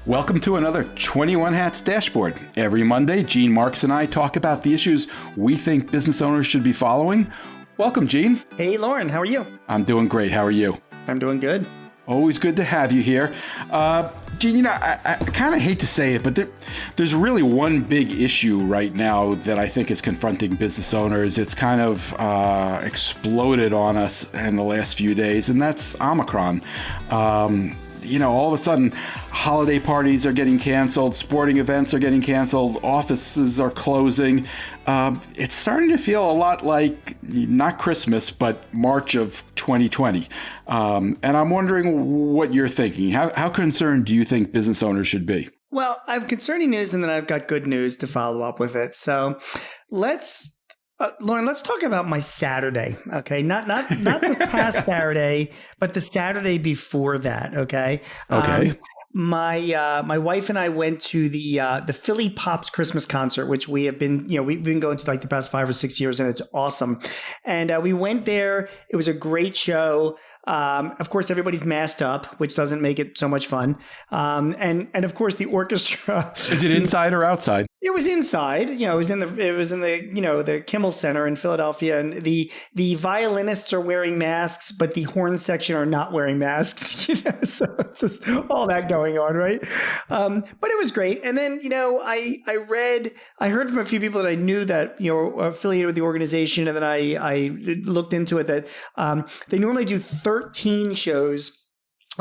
Welcome to another 21 Hats Dashboard. Every Monday, Gene Marks and I talk about the issues we think business owners should be following. Welcome, Gene. Hey, Loren, how are you? I'm doing great. How are you? I'm doing good. Always good to have you here. Gene, I kind of hate to say it, but there's really one big issue right now that I think is confronting business owners. It's kind of exploded on us in the last few days, and that's Omicron. All of a sudden, holiday parties are getting canceled, sporting events are getting canceled, offices are closing. It's starting to feel a lot like, not Christmas, but March of 2020. And I'm wondering what you're thinking. How concerned do you think business owners should be? Well, I have concerning news, and then I've got good news to follow up with it. So Loren, let's talk about my Saturday, okay? Not the past Saturday, but the Saturday before that, okay? Okay. My wife and I went to the Philly Pops Christmas concert, which we have been, we've been going to like the past 5 or 6 years, and it's awesome. And we went there. It was a great show. Of course, everybody's masked up, which doesn't make it so much fun. And of course, the orchestra. Is it inside or outside? It was inside. It was in the Kimmel Center in Philadelphia, and the violinists are wearing masks, but the horn section are not wearing masks. So it's just all that going on, right? But it was great. And then I heard from a few people that I knew that are affiliated with the organization, and then I looked into it that they normally do 13 shows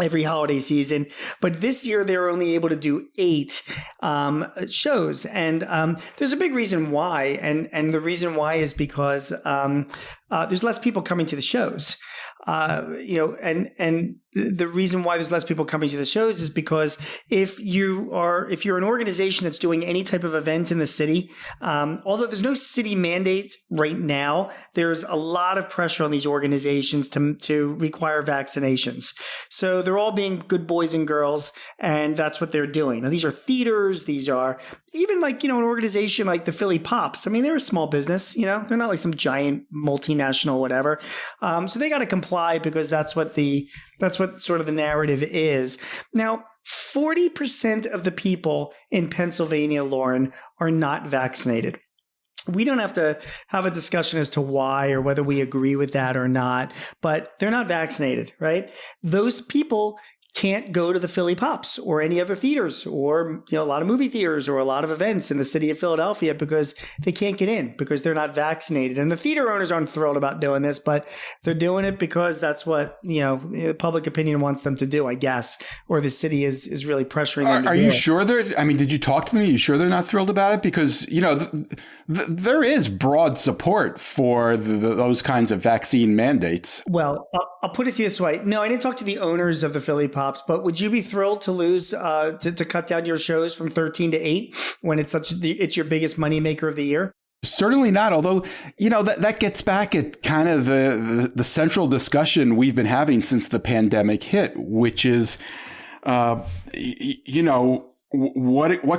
every holiday season, but this year they were only able to do 8 shows, and there's a big reason why, and the reason why is because there's less people coming to the shows. And the reason why there's less people coming to the shows is because if you're an organization that's doing any type of event in the city, although there's no city mandate right now, there's a lot of pressure on these organizations to require vaccinations. So they're all being good boys and girls, and that's what they're doing. Now, these are theaters. These are even like, an organization like the Philly Pops. I mean, they're a small business, they're not like some giant multinational whatever. So they got to comply because that's what sort of the narrative is. Now, 40% of the people in Pennsylvania, Loren, are not vaccinated. We don't have to have a discussion as to why or whether we agree with that or not, but they're not vaccinated, right? Those people can't go to the Philly Pops or any other theaters or a lot of movie theaters or a lot of events in the city of Philadelphia because they can't get in because they're not vaccinated. And the theater owners aren't thrilled about doing this, but they're doing it because that's what public opinion wants them to do, I guess, or the city is really pressuring them. Are you sure did you talk to them? Are you sure they're not thrilled about it? Because there is broad support for those kinds of vaccine mandates. Well, I'll put it this way. No, I didn't talk to the owners of the Philly Pops, but would you be thrilled to lose to cut down your shows from 13 to 8 when it's your biggest moneymaker of the year? Certainly not. Although, that gets back at kind of the central discussion we've been having since the pandemic hit, which is, what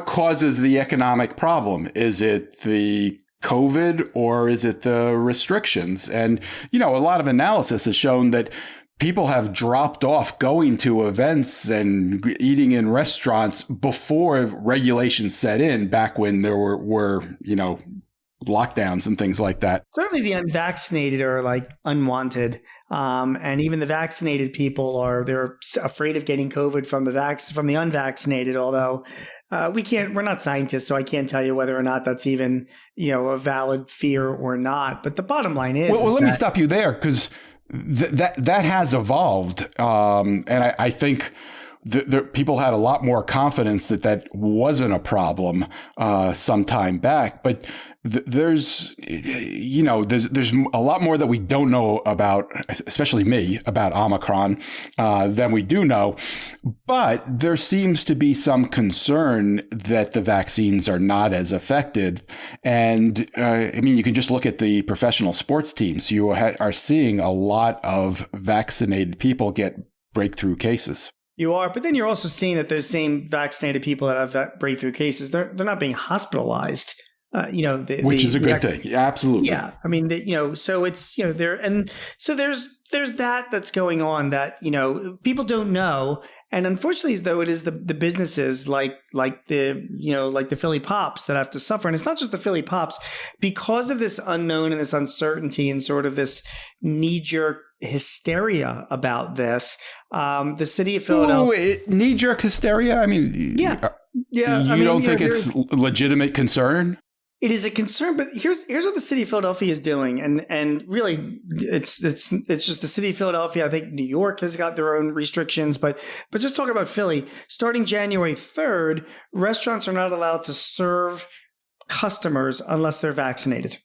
causes the economic problem? Is it the COVID or is it the restrictions? And, a lot of analysis has shown that people have dropped off going to events and eating in restaurants before regulations set in, back when there were lockdowns and things like that. Certainly the unvaccinated are like unwanted. And even the vaccinated people they're afraid of getting COVID from the unvaccinated, although we're not scientists, so I can't tell you whether or not that's even, a valid fear or not. But the bottom line is. Well, let me stop you there, because that has evolved. And I think people had a lot more confidence that wasn't a problem some time back. But there's a lot more that we don't know about, especially me, about Omicron than we do know. But there seems to be some concern that the vaccines are not as effective. And you can just look at the professional sports teams. You are seeing a lot of vaccinated people get breakthrough cases. You are, but then you're also seeing that those same vaccinated people that have breakthrough cases, they're not being hospitalized. Which is a good thing. Yeah, absolutely. Yeah. I mean, so it's, there, and so there's that's going on that, people don't know. And unfortunately, though, it is the businesses like the Philly Pops that have to suffer. And it's not just the Philly Pops, because of this unknown and this uncertainty and sort of this knee-jerk hysteria about this. The city of Philadelphia. Knee-jerk hysteria? I mean, yeah. You don't think it's legitimate concern? It is a concern, but here's what the city of Philadelphia is doing, and really, it's just the city of Philadelphia. I think New York has got their own restrictions, but just talking about Philly, starting January 3rd, restaurants are not allowed to serve customers unless they're vaccinated.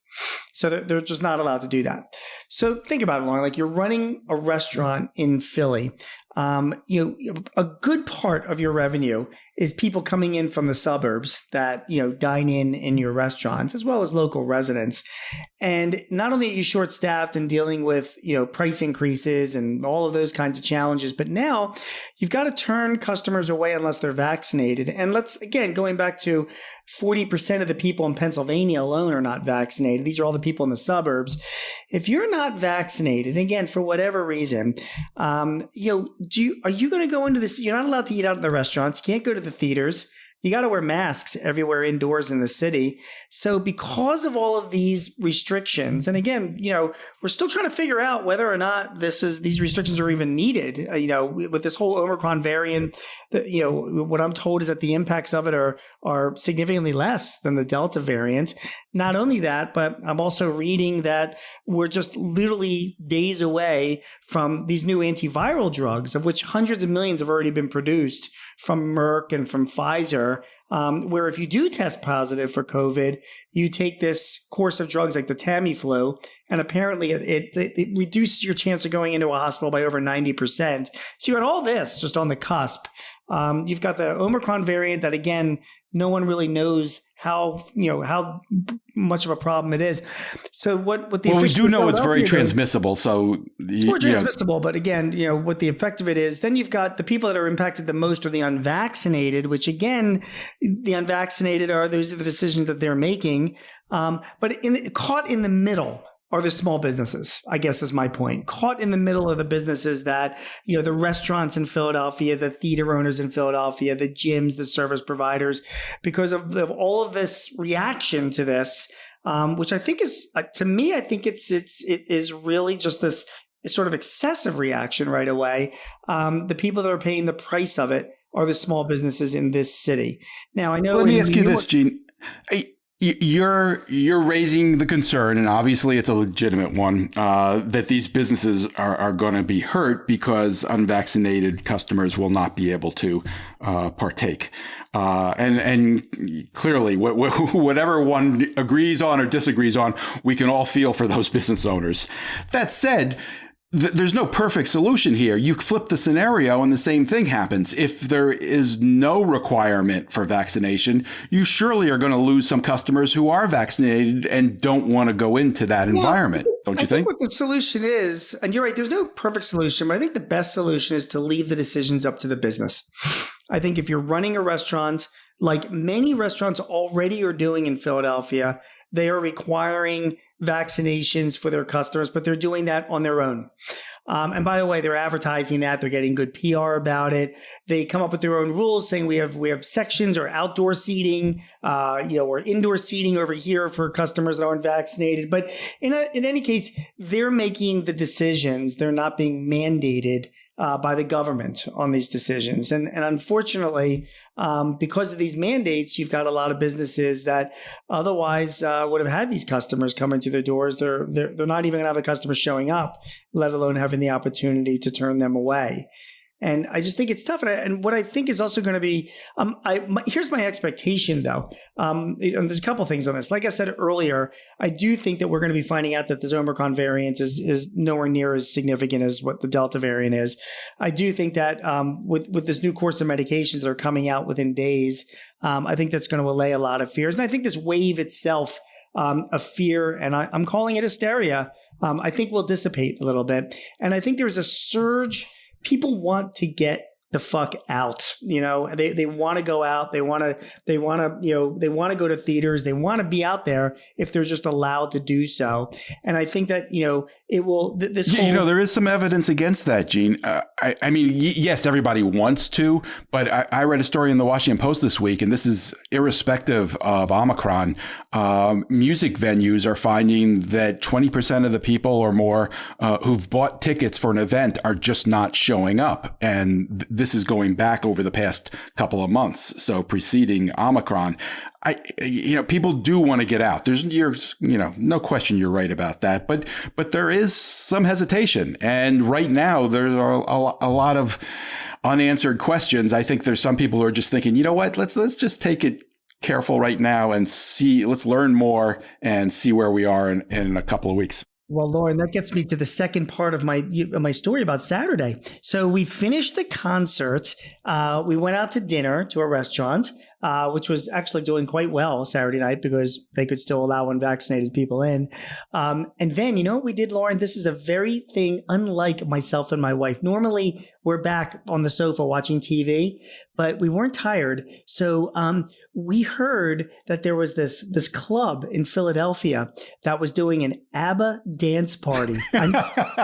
So they're just not allowed to do that. So think about it, Loren. Like, you're running a restaurant in Philly. A good part of your revenue is people coming in from the suburbs that, dine in your restaurants, as well as local residents. And not only are you short-staffed and dealing with, price increases and all of those kinds of challenges, but now you've got to turn customers away unless they're vaccinated. And going back to 40% of the people in Pennsylvania alone are not vaccinated. These are all the people in the suburbs. If you're not vaccinated, again, for whatever reason, are you going to go into this? You're not allowed to eat out in the restaurants. You can't go to the theaters. You got to wear masks everywhere indoors in the city. So because of all of these restrictions, and again, we're still trying to figure out whether or not these restrictions are even needed. With this whole Omicron variant, what I'm told is that the impacts of it are significantly less than the Delta variant. Not only that, but I'm also reading that we're just literally days away from these new antiviral drugs, of which hundreds of millions have already been produced from Merck and from Pfizer, where if you do test positive for COVID, you take this course of drugs like the Tamiflu, and apparently it reduces your chance of going into a hospital by over 90%. So you got all this just on the cusp. You've got the Omicron variant that, again, no one really knows how much of a problem it is. So we do know it's very transmissible. So it's more transmissible, but again, what the effect of it is, then you've got the people that are impacted the most are the unvaccinated, which again, the unvaccinated those are the decisions that they're making. But caught in the middle are the small businesses, I guess is my point. Caught in the middle of the businesses that, the restaurants in Philadelphia, the theater owners in Philadelphia, the gyms, the service providers, because of all of this reaction to this, which I think is, to me, I think it is really just this sort of excessive reaction right away. The people that are paying the price of it are the small businesses in this city. Now, I know. Let me ask you this, Gene. You're raising the concern, and obviously it's a legitimate one, that these businesses are going to be hurt because unvaccinated customers will not be able to partake. And clearly, whatever one agrees on or disagrees on, we can all feel for those business owners. That said, there's no perfect solution here. You flip the scenario and the same thing happens. If there is no requirement for vaccination, you surely are going to lose some customers who are vaccinated and don't want to go into that environment. Don't you think? What the solution is, and you're right, there's no perfect solution, but I think the best solution is to leave the decisions up to the business. I think if you're running a restaurant, like many restaurants already are doing in Philadelphia, they are requiring vaccinations for their customers, but they're doing that on their own. And by the way, they're advertising that. They're getting good PR about it. They come up with their own rules saying we have sections or outdoor seating, or indoor seating over here for customers that aren't vaccinated. But in any case, they're making the decisions. They're not being mandated by the government on these decisions. And unfortunately, because of these mandates, you've got a lot of businesses that otherwise would have had these customers coming to their doors. They're not even going to have the customers showing up, let alone having the opportunity to turn them away. And I just think it's tough. And what I think is also going to be, here's my expectation, though. There's a couple things on this. Like I said earlier, I do think that we're going to be finding out that this Omicron variant is nowhere near as significant as what the Delta variant is. I do think that with this new course of medications that are coming out within days, I think that's going to allay a lot of fears. And I think this wave itself of fear, and I'm calling it hysteria, I think will dissipate a little bit. And I think there's a surge. People want to get the fuck out. They want to go out. They want to, they want to go to theaters. They want to be out there if they're just allowed to do so. And I think that, it will, this whole... there is some evidence against that, Gene. I mean, yes, everybody wants to, but I read a story in the Washington Post this week, and this is irrespective of Omicron. Music venues are finding that 20% of the people or more who've bought tickets for an event are just not showing up. And this is going back over the past couple of months, so preceding Omicron. People do want to get out. No question you're right about that. But there is some hesitation. And right now, there's a lot of unanswered questions. I think there's some people who are just thinking, you know what, let's just take it careful right now and see, let's learn more and see where we are in a couple of weeks. Well, Loren, that gets me to the second part of my story about Saturday. So we finished the concert. We went out to dinner to a restaurant, which was actually doing quite well Saturday night because they could still allow unvaccinated people in. And then, you know what we did, Loren? This is a very thing unlike myself and my wife. Normally, we're back on the sofa watching TV, but we weren't tired. So we heard that there was this club in Philadelphia that was doing an ABBA dance party.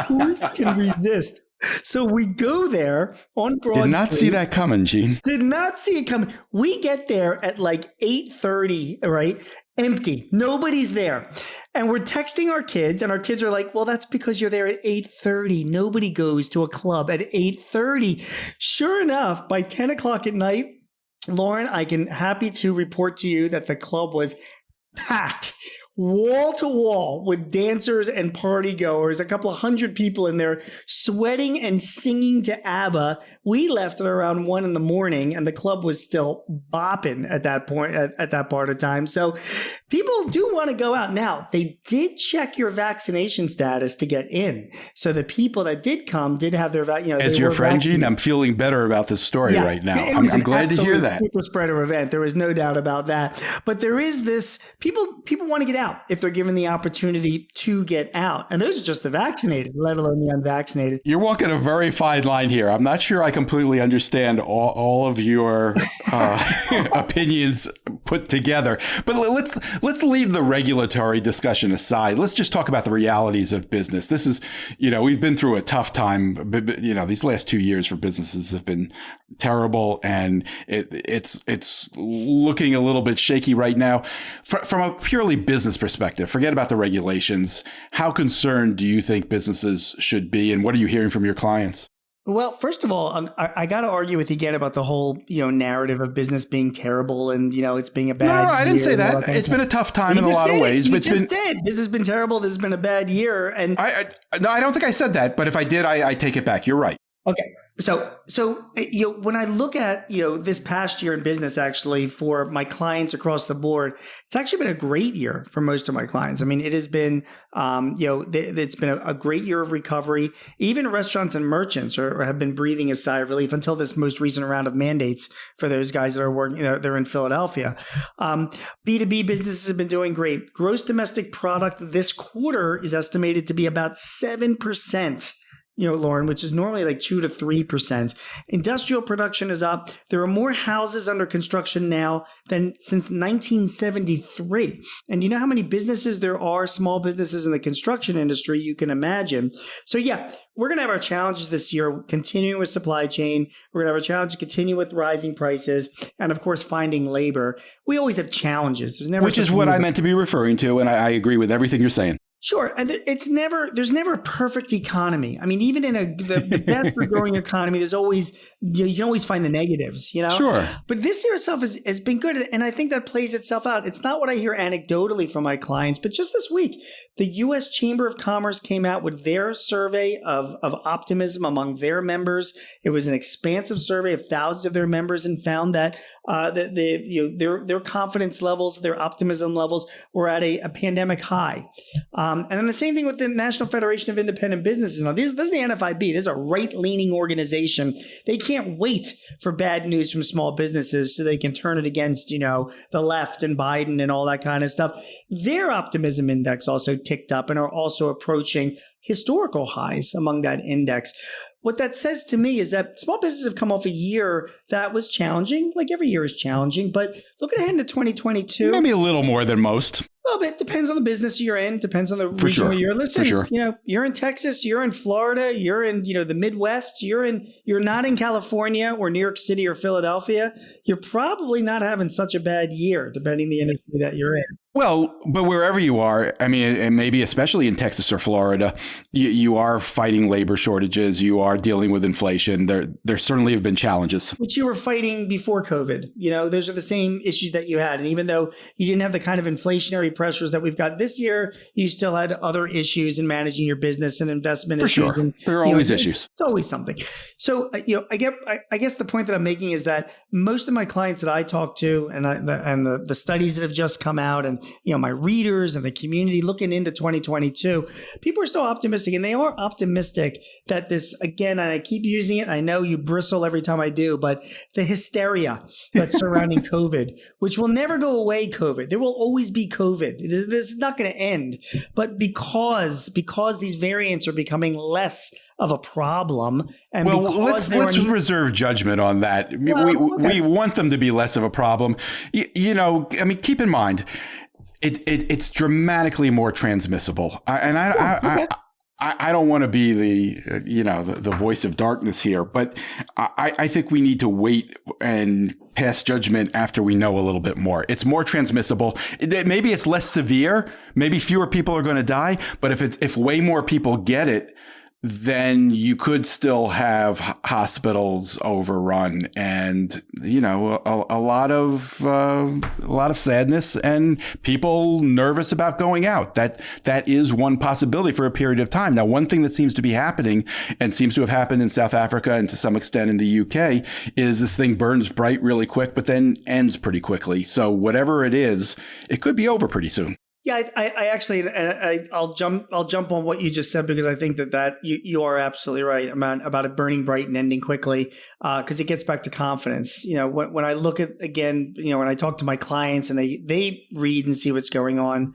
Who can resist? So we go there on Broad Street. Did not see that coming, Gene. Did not see it coming. We get there at like 8:30, right? Empty. Nobody's there. And we're texting our kids, and our kids are like, well, that's because you're there at 8:30. Nobody goes to a club at 8:30. Sure enough, by 10 o'clock at night, Loren, I can happy to report to you that the club was packed. Wall to wall with dancers and party goers, a couple of hundred people in there sweating and singing to ABBA. We left at around 1 a.m, and the club was still bopping at that point, at that part of time. So people do want to go out. Now, they did check your vaccination status to get in. So the people that did come did have their, as your friend, Gene, I'm feeling better about this story right now. I'm glad to hear that. Super spreader event. There was no doubt about that. But there is this, people want to get out if they're given the opportunity to get out. And those are just the vaccinated, let alone the unvaccinated. You're walking a very fine line here. I'm not sure I completely understand all of your opinions put together. But let's leave the regulatory discussion aside. Let's just talk about the realities of business. This is, we've been through a tough time. These last 2 years for businesses have been terrible, and it's looking a little bit shaky right now. From a purely business perspective, forget about the regulations. How concerned do you think businesses should be, and what are you hearing from your clients? Well, first of all, I got to argue with you again about the whole, narrative of business being terrible and, it's being a bad year. No, I didn't say that. It's been a tough time in a lot of ways. This has been terrible. This has been a bad year. And no, I don't think I said that. But if I did, I take it back. You're right. Okay. So when I look at, this past year in business, actually, for my clients across the board, it's actually been a great year for most of my clients. I mean, it has been, it's been a great year of recovery. Even restaurants and merchants have been breathing a sigh of relief until this most recent round of mandates for those guys that are working, they're in Philadelphia. B2B businesses have been doing great. Gross domestic product this quarter is estimated to be about 7%. Loren, which is normally like 2 to 3%. Industrial production is up. There are more houses under construction now than since 1973. And you know how many businesses there are, small businesses in the construction industry, you can imagine. So yeah, we're going to have our challenges this year, continuing with supply chain. We're going to have our challenge to continue with rising prices. And of course, finding labor. We always have challenges. Which is what I meant to be referring to. And I agree with everything you're saying. Sure. And there's never a perfect economy. I mean, even in the best growing economy, there's always, you can always find the negatives, Sure. But this year itself has been good. And I think that plays itself out. It's not what I hear anecdotally from my clients, but just this week, the U.S. Chamber of Commerce came out with their survey of optimism among their members. It was an expansive survey of thousands of their members and found that their confidence levels, their optimism levels were at a pandemic high. And then the same thing with the National Federation of Independent Businesses. Now, this is the NFIB. This is a right-leaning organization. They can't wait for bad news from small businesses so they can turn it against, the left and Biden and all that kind of stuff. Their optimism index also ticked up and are also approaching historical highs among that index. what that says to me is that small businesses have come off a year that was challenging. Like every year is challenging, but looking ahead into 2022. Maybe a little more than most. Well, it depends on the business you're in, depends on the For region sure. where you're. Listen, For sure. You're in Texas, you're in Florida, you're in, the Midwest, you're not in California or New York City or Philadelphia. You're probably not having such a bad year, depending the industry that you're in. Well, but wherever you are, I mean, and maybe especially in Texas or Florida, you are fighting labor shortages. You are dealing with inflation. There certainly have been challenges. Which you were fighting before COVID. Those are the same issues that you had. And even though you didn't have the kind of inflationary pressures that we've got this year, you still had other issues in managing your business and investment For issues. sure. And, there are always issues. It's always something. So, I guess the point that I'm making is that most of my clients that I talk to and the studies that have just come out and, my readers and the community looking into 2022, people are still optimistic, and they are optimistic that this, again, and I keep using it. I know you bristle every time I do, but the hysteria that's surrounding COVID, which will never go away, COVID. There will always be COVID. This is not going to end. But because these variants are becoming less of a problem, and let's reserve judgment on that. We want them to be less of a problem. Keep in mind, it's dramatically more transmissible, and I don't want to be the voice of darkness here, but I think we need to wait and pass judgment after we know a little bit more. It's more transmissible. Maybe it's less severe. Maybe fewer people are going to die. But if way more people get it, then you could still have hospitals overrun, and a lot of sadness and people nervous about going out. That is one possibility for a period of time. Now, one thing that seems to be happening and seems to have happened in South Africa and to some extent in the UK is this thing burns bright really quick, but then ends pretty quickly. So whatever it is, it could be over pretty soon. Yeah, I actually, I'll jump on what you just said, because I think that you are absolutely right about it burning bright and ending quickly, because it gets back to confidence. When I look at, again, when I talk to my clients and they read and see what's going on,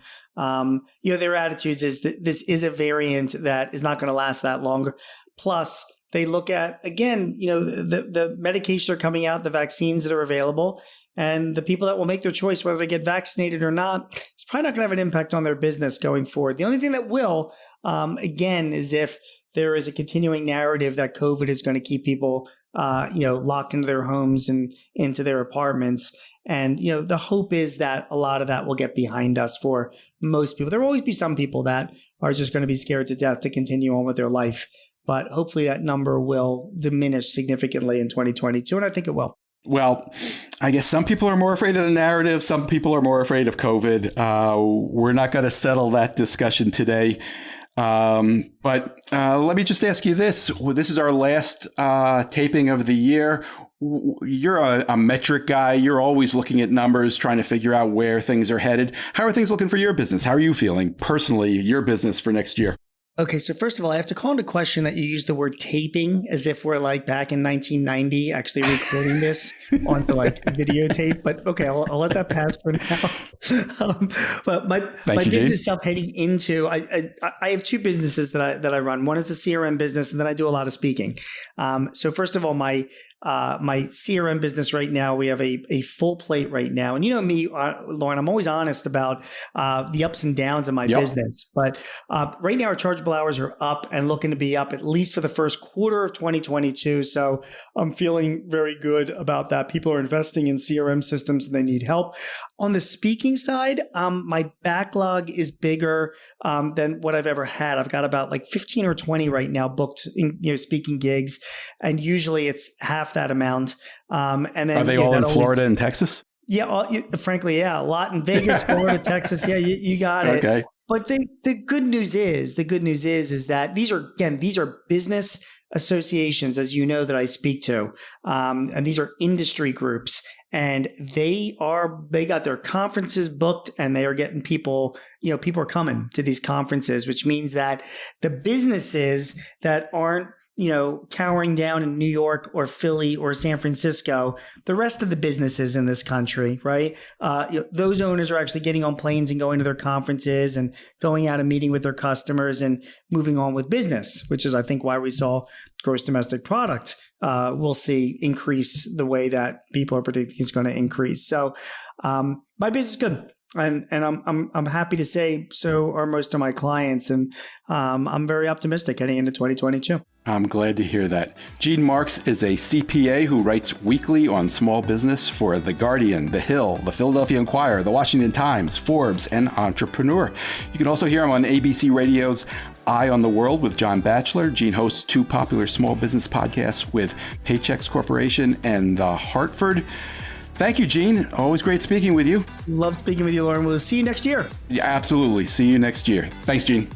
their attitudes is that this is a variant that is not going to last that long. Plus, they look at, again, the medications are coming out, the vaccines that are available. And the people that will make their choice whether to get vaccinated or not, it's probably not going to have an impact on their business going forward. The only thing that will, again, is if there is a continuing narrative that COVID is going to keep people, locked into their homes and into their apartments. And, the hope is that a lot of that will get behind us for most people. There will always be some people that are just going to be scared to death to continue on with their life. But hopefully that number will diminish significantly in 2022. And I think it will. Well, I guess some people are more afraid of the narrative. Some people are more afraid of COVID. We're not going to settle that discussion today. But let me just ask you this. This is our last taping of the year. You're a metric guy. You're always looking at numbers, trying to figure out where things are headed. How are things looking for your business? How are you feeling personally, your business for next year? Okay, so first of all, I have to call into question that you use the word taping as if we're like back in 1990 actually recording this onto like videotape. But okay, I'll let that pass for now. But my business stuff heading into, I have two businesses that I run. One is the CRM business, and then I do a lot of speaking. So first of all, my CRM business right now, we have a full plate right now. And you know me, Loren, I'm always honest about the ups and downs of my business. But right now our chargeable hours are up and looking to be up at least for the first quarter of 2022. So I'm feeling very good about that. People are investing in CRM systems and they need help. On the speaking side, my backlog is bigger than what I've ever had. I've got about like 15 or 20 right now booked in speaking gigs. And usually it's half that amount. And then are they all in Florida and Texas? Yeah, frankly, yeah, a lot in Vegas, Florida, Texas. Yeah, you got it. Okay. But the good news is that these are business associations, as you know, that I speak to, and these are industry groups, and they got their conferences booked, and they are getting people. People are coming to these conferences, which means that the businesses that aren't cowering down in New York or Philly or San Francisco, the rest of the businesses in this country, right? Those owners are actually getting on planes and going to their conferences and going out and meeting with their customers and moving on with business, which is, I think, why we saw gross domestic product we'll see increase the way that people are predicting it's going to increase. So my business is good. And I'm happy to say so are most of my clients, and I'm very optimistic heading into 2022. I'm glad to hear that. Gene Marks is a CPA who writes weekly on small business for The Guardian, The Hill, The Philadelphia Inquirer, The Washington Times, Forbes, and Entrepreneur. You can also hear him on ABC Radio's Eye on the World with John Batchelor. Gene hosts 2 popular small business podcasts with Paychex Corporation and The Hartford. Thank you, Gene. Always great speaking with you. Love speaking with you, Loren. We'll see you next year. Yeah, absolutely. See you next year. Thanks, Gene.